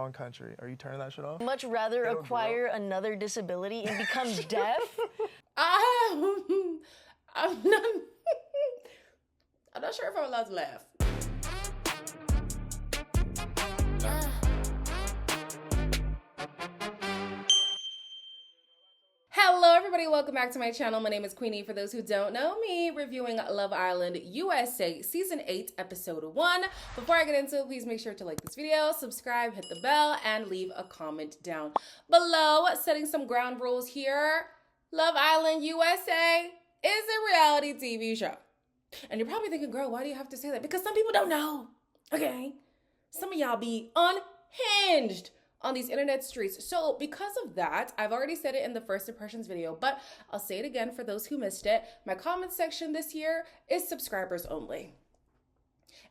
wrong country. Are you turning that shit off? Much rather acquire another disability and become deaf? I'm not. I'm not sure if I'm allowed to laugh. Hello everybody, welcome back to my channel. My name is Queenie. For those who don't know me, reviewing Love Island USA Season 8, Episode 1. Before I get into it, please make sure to like this video, subscribe, hit the bell, and leave a comment down below. Setting some ground rules here. Love Island USA is a reality TV show. And you're probably thinking, girl, why do you have to say that? Because some people don't know, okay? Some of y'all be unhinged on these internet streets. So because of that, I've already said it in the first impressions video, but I'll say it again for those who missed it. My comment section this year is subscribers only.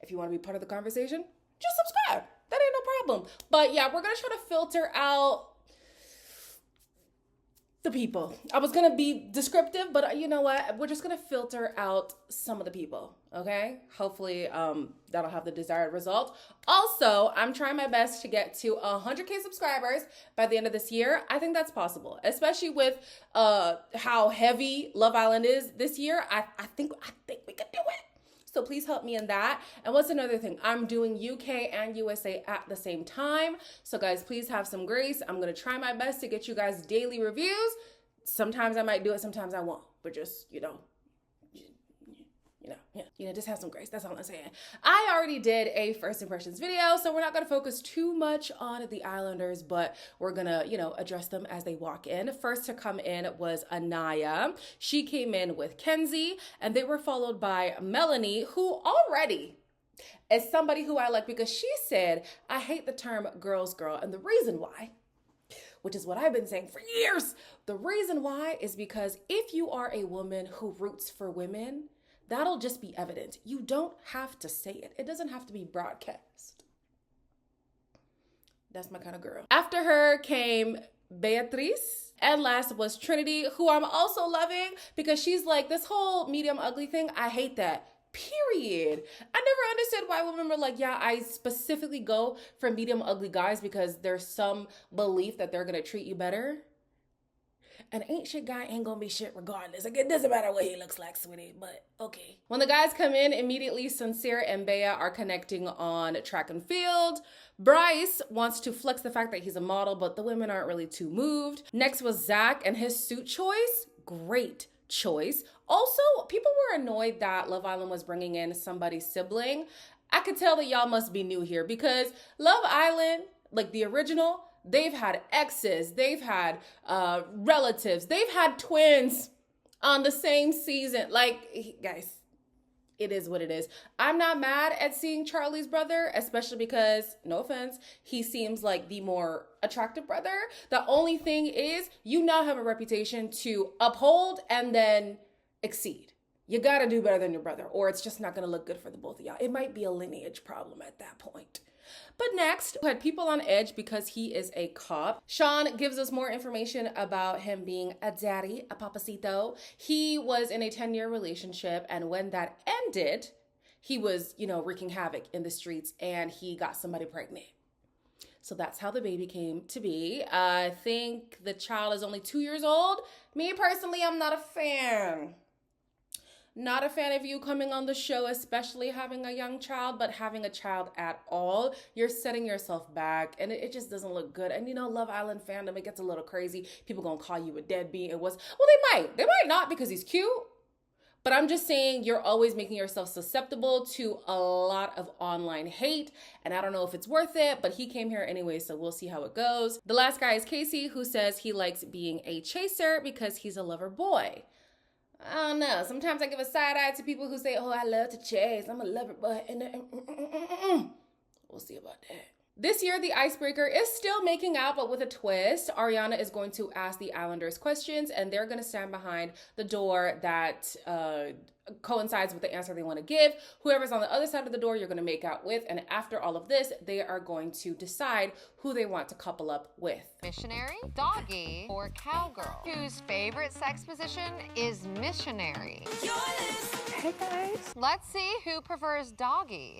If you want to be part of the conversation, just subscribe. That ain't no problem. But yeah, we're going to try to filter out the people. I was going to be descriptive, but you know what? We're just going to filter out some of the people, okay? Hopefully that'll have the desired result. Also, I'm trying my best to get to 100K subscribers by the end of this year. I think that's possible, especially with how heavy Love Island is this year. I think we can do it. So please help me in that. And what's another thing? I'm doing UK and USA at the same time. So guys, please have some grace. I'm going to try my best to get you guys daily reviews. Sometimes I might do it, sometimes I won't. But just, just have some grace. That's all I'm saying. I already did a first impressions video, so we're not going to focus too much on the Islanders, but we're going to, address them as they walk in. First to come in was Anaya. She came in with Kenzie, and they were followed by Melanie, who already is somebody who I like because she said, I hate the term girl's girl. And the reason why, which is what I've been saying for years, the reason why is because if you are a woman who roots for women, that'll just be evident. You don't have to say it. It doesn't have to be broadcast. That's my kind of girl. After her came Beatrice. And last was Trinity, who I'm also loving because she's like, this whole medium ugly thing, I hate that. Period. I never understood why women were like, yeah, I specifically go for medium ugly guys because there's some belief that they're going to treat you better. An ain't shit guy ain't gonna be shit regardless. Like, it doesn't matter what he looks like, sweetie, but okay. When the guys come in, immediately Sincere and Bea are connecting on track and field. Bryce wants to flex the fact that he's a model, but the women aren't really too moved. Next was Zach and his suit choice. Great choice. Also, people were annoyed that Love Island was bringing in somebody's sibling. I could tell that y'all must be new here because Love Island, like the original, they've had exes, they've had relatives, they've had twins on the same season. Like, guys, it is what it is. I'm not mad at seeing Charlie's brother, especially because, no offense, he seems like the more attractive brother. The only thing is, you now have a reputation to uphold and then exceed. You gotta do better than your brother, or it's just not gonna look good for the both of y'all. It might be a lineage problem at that point. But next, we had people on edge because he is a cop. Sean gives us more information about him being a daddy, a papacito. He was in a 10-year relationship, and when that ended, he was, wreaking havoc in the streets, and he got somebody pregnant. So that's how the baby came to be. I think the child is only 2 years old. Me personally, I'm not a fan. Not a fan of you coming on the show, especially having a young child, but having a child at all, you're setting yourself back and it just doesn't look good. And Love Island fandom, it gets a little crazy. People gonna call you a deadbeat. They might not because he's cute. But I'm just saying you're always making yourself susceptible to a lot of online hate. And I don't know if it's worth it, but he came here anyway, so we'll see how it goes. The last guy is Casey, who says he likes being a chaser because he's a lover boy. I don't know. Sometimes I give a side eye to people who say, oh, I love to chase. I'm a lover boy. We'll see about that. This year, the icebreaker is still making out, but with a twist. Ariana is going to ask the Islanders questions, and they're going to stand behind the door that coincides with the answer they want to give. Whoever's on the other side of the door, you're going to make out with. And after all of this, they are going to decide who they want to couple up with. Missionary, doggy, or cowgirl? Whose favorite sex position is missionary? Hey guys. Let's see who prefers doggy.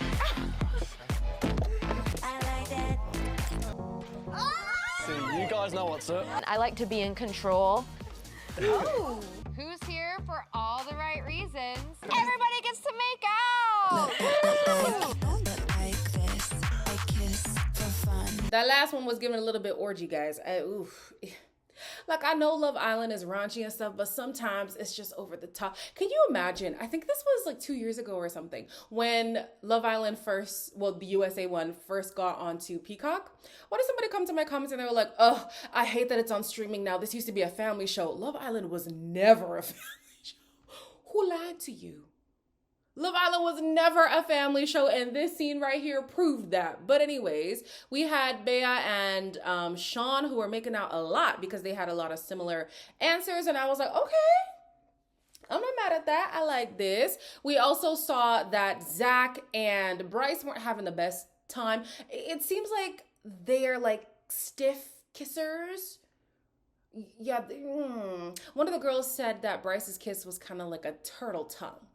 I like that. see. You guys know what's up. I like to be in control. Oh. Who's here for all the right reasons? Everybody gets to make out! That last one was given a little bit orgy, guys. Oof. Like, I know Love Island is raunchy and stuff, but sometimes it's just over the top. Can you imagine? I think this was like 2 years ago or something when Love Island first, well, the USA one first got onto Peacock. Why did somebody come to my comments and they were like, oh, I hate that it's on streaming now. This used to be a family show. Love Island was never a family show. Who lied to you? Love Island was never a family show, and this scene right here proved that. But anyways, we had Bea and Sean, who were making out a lot because they had a lot of similar answers, and I was like, okay, I'm not mad at that. I like this. We also saw that Zach and Bryce weren't having the best time. It seems like they're like stiff kissers. Yeah, one of the girls said that Bryce's kiss was kind of like a turtle tongue.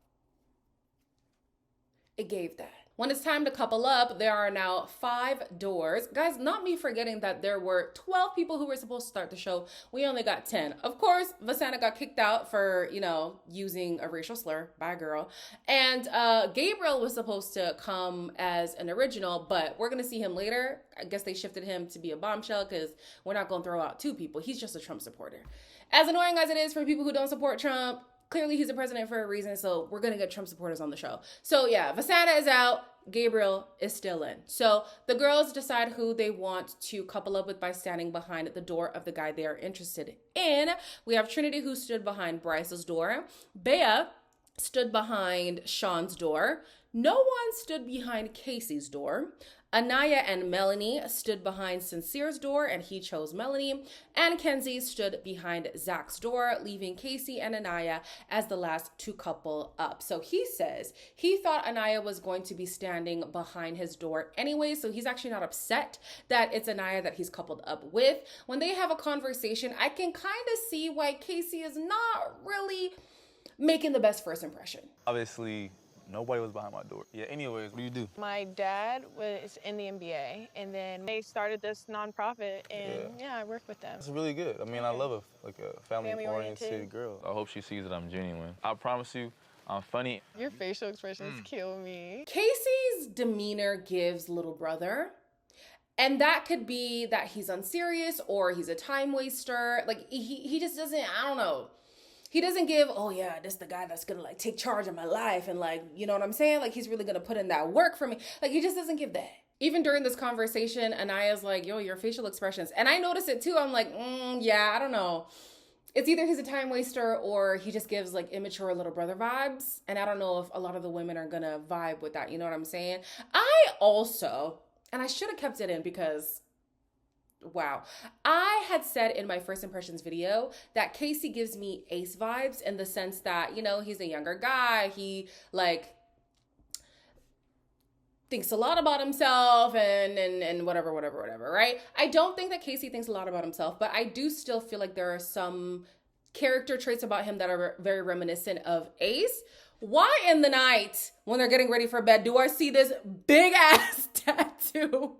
It gave that. When it's time to couple up, there are now 5 doors. Guys, not me forgetting that there were 12 people who were supposed to start the show. We only got 10. Of course, Vasana got kicked out for, using a racial slur by a girl. And Gabriel was supposed to come as an original, but we're going to see him later. I guess they shifted him to be a bombshell because we're not going to throw out 2 people. He's just a Trump supporter. As annoying as it is for people who don't support Trump, clearly he's a president for a reason, so we're going to get Trump supporters on the show. So yeah, Vasana is out. Gabriel is still in. So the girls decide who they want to couple up with by standing behind the door of the guy they are interested in. We have Trinity, who stood behind Bryce's door. Bea stood behind Sean's door. No one stood behind Casey's door. Anaya and Melanie stood behind Sincere's door, and he chose Melanie. And Kenzie stood behind Zach's door, leaving Casey and Anaya as the last to couple up. So he says he thought Anaya was going to be standing behind his door anyway, so he's actually not upset that it's Anaya that he's coupled up with. When they have a conversation, I can kind of see why Casey is not really making the best first impression. Obviously, nobody was behind my door. Yeah, anyways, what do you do? My dad was in the NBA, and then they started this nonprofit, and yeah, I work with them. It's really good. I mean, I love a family-oriented girl. I hope she sees that I'm genuine. I promise you, I'm funny. Your facial expressions kill me. Casey's demeanor gives little brother. And that could be that he's unserious or he's a time waster. Like, he just doesn't, I don't know. He doesn't give, oh yeah, this is the guy that's gonna like take charge of my life and like, you know what I'm saying? Like, he's really gonna put in that work for me. Like, he just doesn't give that. Even during this conversation, Anaya's like, yo, your facial expressions. And I notice it too. I'm like, yeah, I don't know. It's either he's a time waster or he just gives like immature little brother vibes. And I don't know if a lot of the women are gonna vibe with that. You know what I'm saying? I also, and I should have kept it in because wow. I had said in my first impressions video that Casey gives me Ace vibes in the sense that, he's a younger guy. He like thinks a lot about himself and whatever, right? I don't think that Casey thinks a lot about himself, but I do still feel like there are some character traits about him that are very reminiscent of Ace. Why in the night when they're getting ready for bed do I see this big ass tattoo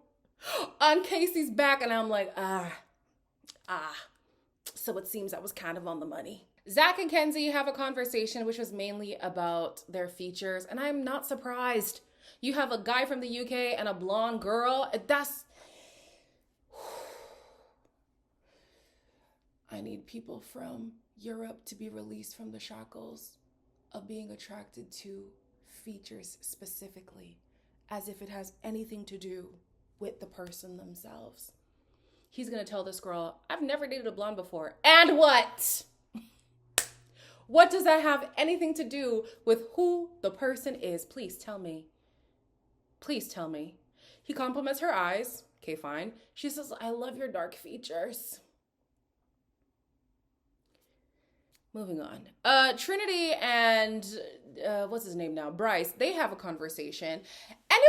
on Casey's back? And I'm like, so it seems I was kind of on the money. Zach and Kenzie have a conversation which was mainly about their features, and I'm not surprised. You have a guy from the UK and a blonde girl. I need people from Europe to be released from the shackles of being attracted to features specifically, as if it has anything to do with the person themselves. He's gonna tell this girl, I've never dated a blonde before. And what? What does that have anything to do with who the person is? Please tell me. Please tell me. He compliments her eyes. Okay, fine. She says, I love your dark features. Moving on. Trinity and, what's his name now? Bryce, they have a conversation. And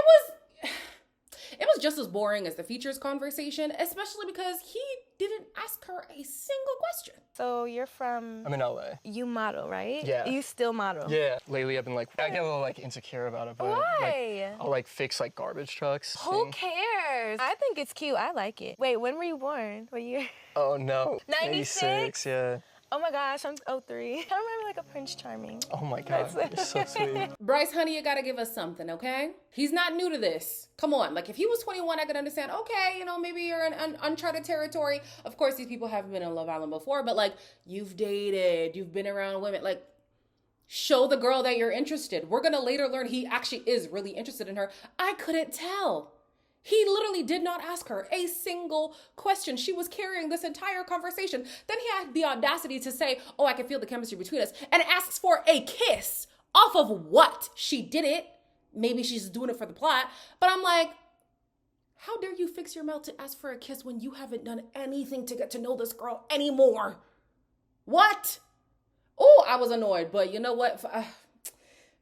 it was just as boring as the features conversation, especially because he didn't ask her a single question. So you're from... I'm in LA. You model, right? Yeah. You still model? Yeah. Lately, I've been like, I get a little like insecure about it, but Why? like, I'll like fix like garbage trucks. Who cares? I think it's cute. I like it. Wait, when were you born? What year? Oh no. 96? 86, yeah. Oh my gosh, I'm 03. I remember like a Prince Charming. Oh my God, you're so sweet. Bryce, honey, you gotta give us something, okay? He's not new to this. Come on, like if he was 21, I could understand, okay, you know, maybe you're in uncharted territory. Of course, these people haven't been in Love Island before, but like you've dated, you've been around women, like show the girl that you're interested. We're gonna later learn he actually is really interested in her. I couldn't tell. He literally did not ask her a single question. She was carrying this entire conversation. Then he had the audacity to say, oh, I can feel the chemistry between us, and asks for a kiss. Off of what? She did it. Maybe she's doing it for the plot. But I'm like, how dare you fix your mouth to ask for a kiss when you haven't done anything to get to know this girl anymore? What? Oh, I was annoyed. But you know what?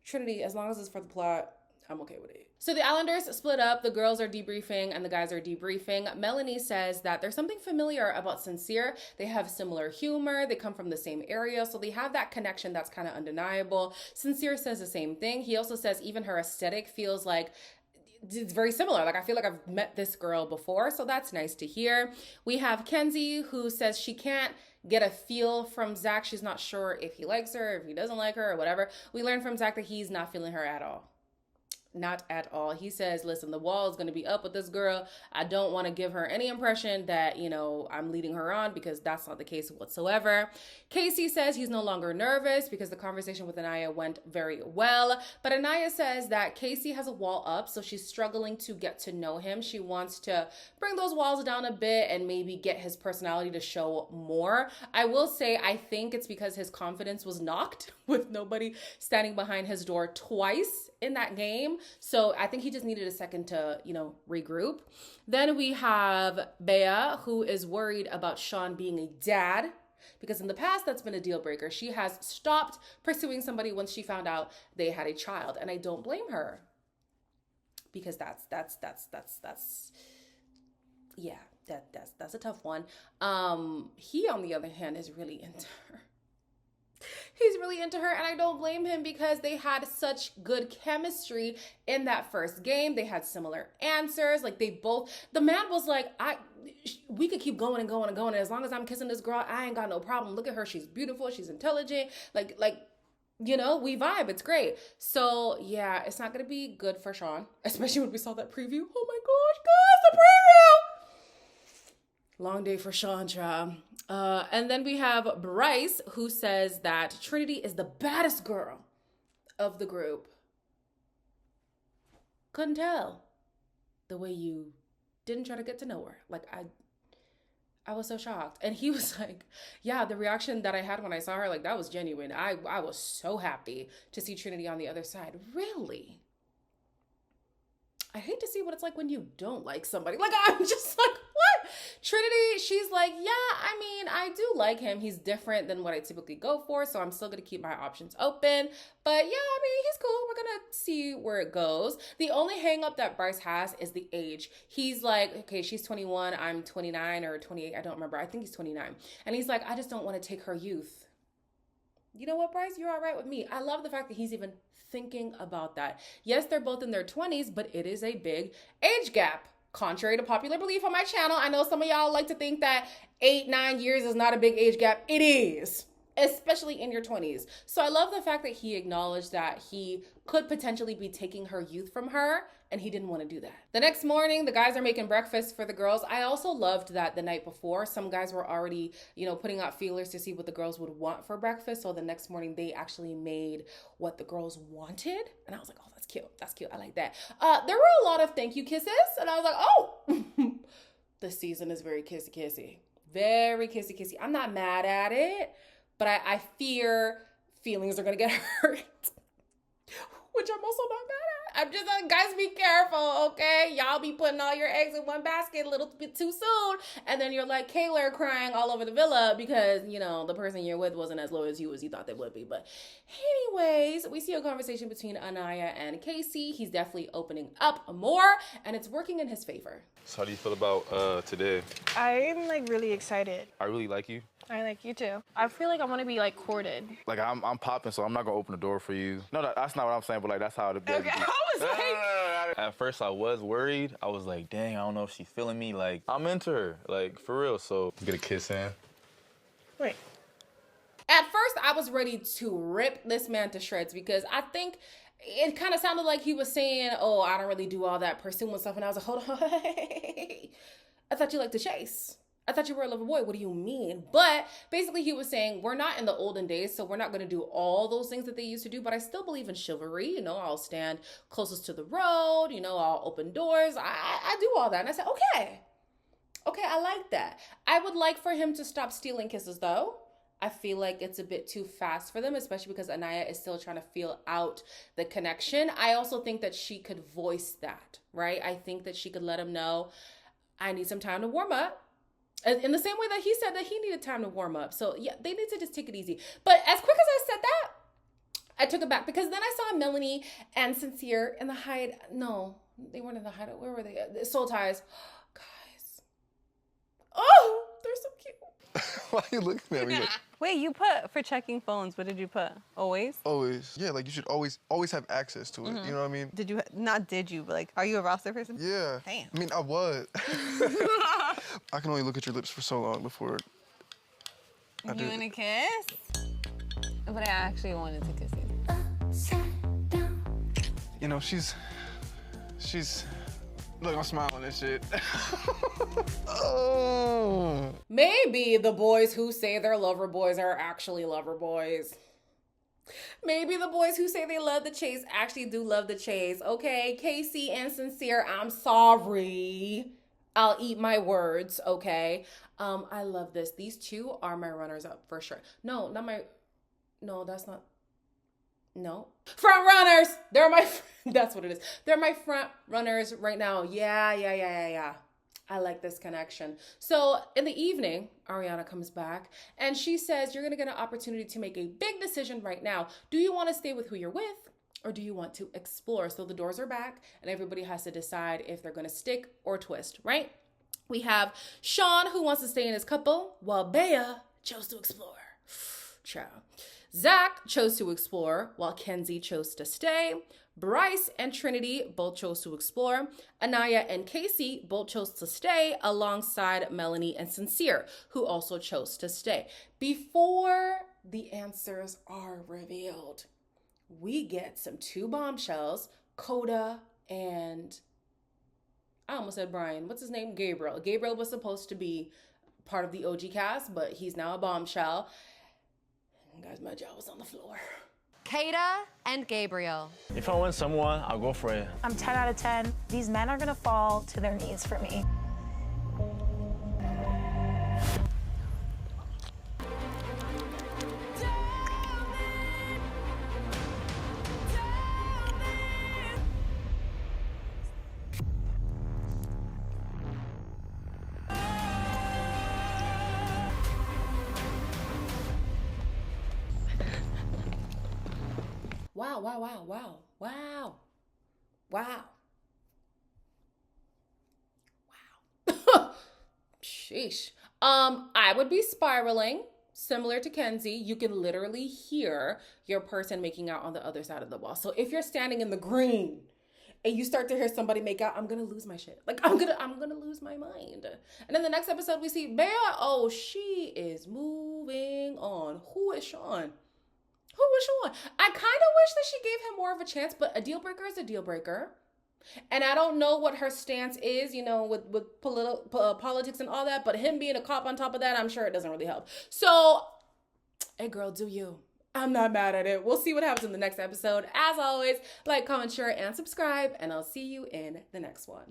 Trinity, as long as it's for the plot, I'm okay with it. So the Islanders split up. The girls are debriefing and the guys are debriefing. Melanie says that there's something familiar about Sincere. They have similar humor. They come from the same area. So they have that connection that's kind of undeniable. Sincere says the same thing. He also says even her aesthetic feels like it's very similar. Like I feel like I've met this girl before. So that's nice to hear. We have Kenzie who says she can't get a feel from Zach. She's not sure if he likes her, if he doesn't like her or whatever. We learned from Zach that he's not feeling her at all. Not at all. He says, listen, the wall is going to be up with this girl. I don't want to give her any impression that, you know, I'm leading her on because that's not the case whatsoever. Casey says he's no longer nervous because the conversation with Anaya went very well. But Anaya says that Casey has a wall up, so she's struggling to get to know him. She wants to bring those walls down a bit and maybe get his personality to show more. I will say, I think it's because his confidence was knocked with nobody standing behind his door twice in that game. So I think he just needed a second to, you know, regroup. Then we have Bea, who is worried about Sean being a dad, because in the past that's been a deal breaker. She has stopped pursuing somebody once she found out they had a child, and I don't blame her, because that's a tough one. He, on the other hand, is really into her. He's really into her, and I don't blame him because they had such good chemistry in that first game. They had similar answers. Like the man was like, we could keep going and going and going. And as long as I'm kissing this girl, I ain't got no problem. Look at her. She's beautiful. She's intelligent. Like, you know, we vibe. It's great. So yeah, it's not going to be good for Sean, especially when we saw that preview. Oh my gosh, guys, the preview. Long day for Sean, child. And then we have Bryce, who says that Trinity is the baddest girl of the group. Couldn't tell the way you didn't try to get to know her. Like, I was so shocked. And he was like, yeah, the reaction that I had when I saw her, like, that was genuine. I was so happy to see Trinity on the other side. Really? I hate to see what it's like when you don't like somebody. Like, I'm just like, what? Trinity, she's like, yeah, I mean, I do like him. He's different than what I typically go for, so I'm still going to keep my options open. But yeah, I mean, he's cool. We're going to see where it goes. The only hang up that Bryce has is the age. He's like, okay, she's 21, I'm 29 or 28. I don't remember. I think he's 29. And he's like, I just don't want to take her youth. You know what, Bryce? You're all right with me. I love the fact that he's even thinking about that. Yes, they're both in their 20s, but it is a big age gap. Contrary to popular belief on my channel, I know some of y'all like to think that 8-9 years is not a big age gap. It is, especially in your 20s. So I love the fact that he acknowledged that he could potentially be taking her youth from her, and he didn't want to do that. The next morning, the guys are making breakfast for the girls. I also loved that the night before, some guys were already, you know, putting out feelers to see what the girls would want for breakfast. So the next morning, they actually made what the girls wanted. And I was like, oh, that's cute. That's cute. I like that. There were a lot of thank you kisses. And I was like, oh, this season is very kissy-kissy. Very kissy-kissy. I'm not mad at it, but I fear feelings are going to get hurt, which I'm also not mad at. I'm just like, guys, be careful, okay? Y'all be putting all your eggs in one basket a little bit too soon. And then you're like Kayla crying all over the villa because, you know, the person you're with wasn't as loyal as you thought they would be. But anyways, we see a conversation between Anaya and Casey. He's definitely opening up more, and it's working in his favor. So how do you feel about today? I'm like really excited. I really like you. I like you too. I feel like I want to be like courted. Like I'm popping, so I'm not gonna open the door for you. No, that's not what I'm saying, but like that's how it be. Okay, I was like... At first I was worried. I was like, dang, I don't know if she's feeling me. Like I'm into her, like for real. So get a kiss in. Wait. At first, I was ready to rip this man to shreds because I think it kind of sounded like he was saying, oh, I don't really do all that pursuing stuff. And I was like, hold on. I thought you liked to chase. I thought you were a lover boy. What do you mean? But basically he was saying we're not in the olden days, so we're not going to do all those things that they used to do, but I still believe in chivalry. You know, I'll stand closest to the road. You know, I'll open doors. I do all that. And I said, okay, I like that. I would like for him to stop stealing kisses though. I feel like it's a bit too fast for them, especially because Anaya is still trying to feel out the connection. I also think that she could voice that, right? I think that she could let him know, I need some time to warm up. In the same way that he said that he needed time to warm up. So yeah, they need to just take it easy. But as quick as I said that, I took it back because then I saw Melanie and Sincere in the hide. No, they weren't in the hideout. Where were they? Soul Ties. Guys. Oh, they're so cute. Why are you looking at me? Like, Wait, you put for checking phones, what did you put? Always? always. Yeah, like you should always have access to it. You know what I mean? Did you, not did you, but like, are you a roster person? Yeah. Damn. I mean, I was. I can only look at your lips for so long before I do. You want a kiss? But I actually wanted to kiss you. You know, she's, look, I'm smiling and shit. Oh. Maybe the boys who say they're lover boys are actually lover boys. Maybe the boys who say they love the chase actually do love the chase. Okay, Casey and Sincere, I'm sorry. I'll eat my words, okay? I love this. These two are my runners up for sure. No, that's not. No. Front runners! They're my, that's what it is. They're my front runners right now. Yeah. I like this connection. So in the evening, Ariana comes back and she says, you're gonna get an opportunity to make a big decision right now. Do you wanna stay with who you're with or do you want to explore? So the doors are back and everybody has to decide if they're gonna stick or twist, right? We have Sean who wants to stay in his couple while Bea chose to explore. Ciao. Zach chose to explore while Kenzie chose to stay. Bryce and Trinity both chose to explore. Anaya and Casey both chose to stay alongside Melanie and Sincere, who also chose to stay. Before the answers are revealed, we get some two bombshells, Coda and, I almost said Brian. What's his name? Gabriel. Gabriel was supposed to be part of the OG cast, but he's now a bombshell. Guys, my jaw was on the floor. Kada and Gabriel. If I want someone, I'll go for it. I'm 10 out of 10. These men are gonna fall to their knees for me. Wow. Sheesh. I would be spiraling, similar to Kenzie. You can literally hear your person making out on the other side of the wall. So if you're standing in the green and you start to hear somebody make out, I'm gonna lose my shit. Like I'm gonna lose my mind. And in the next episode we see Bea. Oh, she is moving on. Who is Sean? I kind of wish that she gave him more of a chance, but a deal breaker is a deal breaker. And I don't know what her stance is, you know, with politics and all that, but him being a cop on top of that, I'm sure it doesn't really help. So, hey girl, do you. I'm not mad at it. We'll see what happens in the next episode. As always, like, comment, share, and subscribe, and I'll see you in the next one.